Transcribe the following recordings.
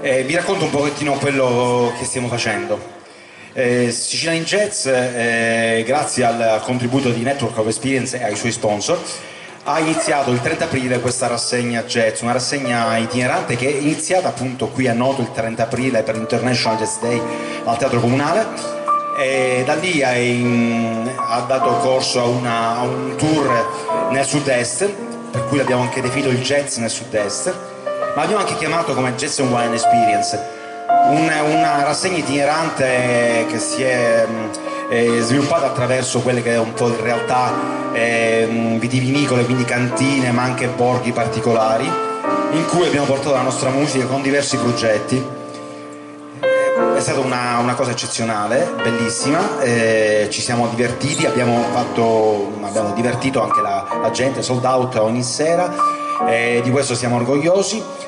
Vi racconto un pochettino quello che stiamo facendo. Sicilian Jazz, grazie al contributo di Network of Experience e ai suoi sponsor, ha iniziato il 30 aprile questa rassegna jazz, una rassegna itinerante che è iniziata appunto qui a Noto il 30 aprile per l'International Jazz Day al Teatro Comunale, e da lì ha dato corso a un tour nel sud-est, per cui l'abbiamo anche definito il jazz nel sud-est, ma abbiamo anche chiamato come Jazz and Wine Experience, una rassegna itinerante che si è sviluppata attraverso quelle che è un po' in realtà vitivinicole, quindi cantine, ma anche borghi particolari, in cui abbiamo portato la nostra musica con diversi progetti. È stata una cosa eccezionale, bellissima, ci siamo divertiti, abbiamo divertito anche la gente, sold out ogni sera, di questo siamo orgogliosi.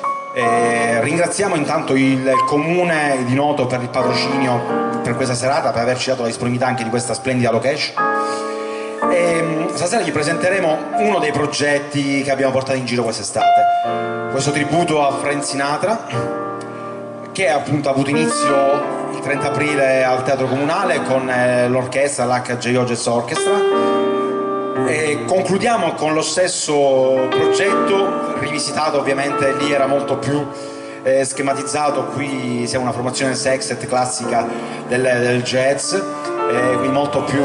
Ringraziamo intanto il comune di Noto per il patrocinio per questa serata, per averci dato la disponibilità anche di questa splendida location. Stasera gli presenteremo uno dei progetti che abbiamo portato in giro quest'estate, questo tributo a Frank Sinatra, che appunto ha avuto inizio il 30 aprile al Teatro Comunale con l'orchestra, l'HJO Jazz Orchestra, e concludiamo con lo stesso progetto rivisitato. Ovviamente lì era molto più schematizzato, qui siamo una formazione sextet classica del jazz, quindi molto più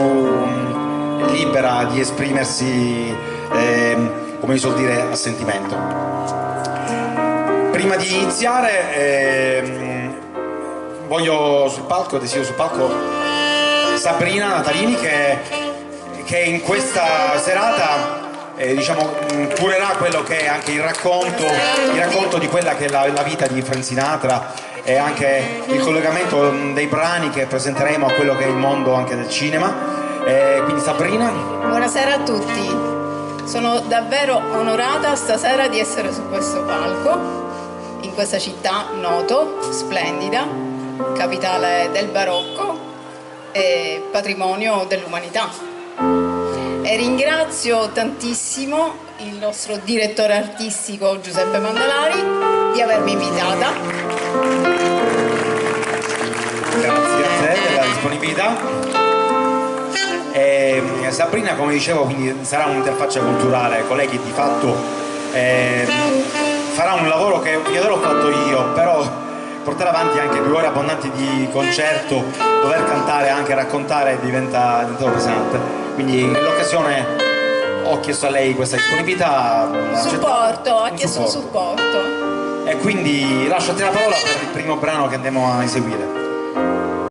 libera di esprimersi, come si suol dire, a sentimento. Prima di iniziare voglio desidero sul palco Sabrina Natalini, che in questa serata curerà quello che è anche il racconto di quella che è la vita di Frank Sinatra, e anche il collegamento dei brani che presenteremo a quello che è il mondo anche del cinema. Quindi Sabrina. Buonasera a tutti, sono davvero onorata stasera di essere su questo palco, in questa città Noto, splendida, capitale del barocco e patrimonio dell'umanità. E ringrazio tantissimo il nostro direttore artistico Giuseppe Mandalari di avermi invitata. Grazie a te della disponibilità. Sabrina, come dicevo, quindi sarà un'interfaccia culturale, colleghi, di fatto farà un lavoro che l'ho fatto io, però portare avanti anche 2 ore abbondanti di concerto, dover cantare, anche raccontare, diventa pesante. Quindi nell'occasione ho chiesto a lei questa disponibilità. Ha chiesto un supporto. E quindi lascio a te la parola per il primo brano che andiamo a eseguire.